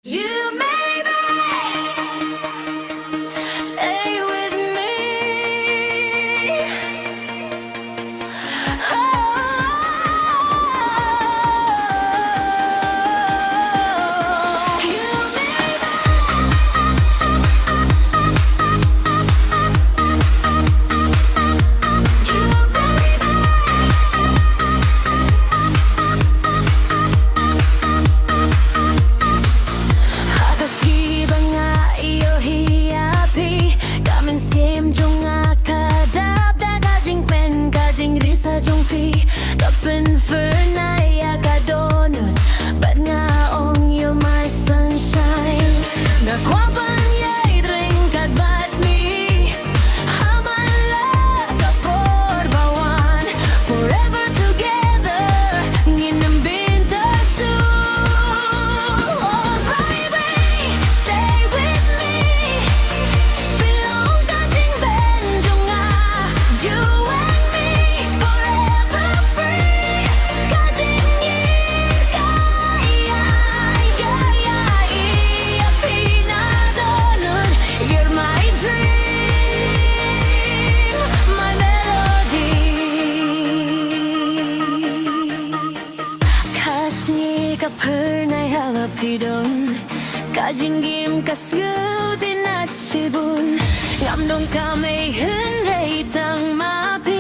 You made me stay with me. Oh, you made me. You made me. Hakaski ba nga iyo hiyapi Kamin siem jong akadab Da kajing pen kajing risa jong pi Kapin for na ya kadonut But nga ong you my sunshine Nakwapan yay drink at bat mi Hamala kapor bawan Forever together Nginam bintasu Oh baby stay with me Bilong kajing benjunga You and me forever free Kajing iya pinadonun You're my dream, my melody Kasngi kapernay halapidon Kajingim kasgutin at sibun Ngamdong kamay hunray tang mapi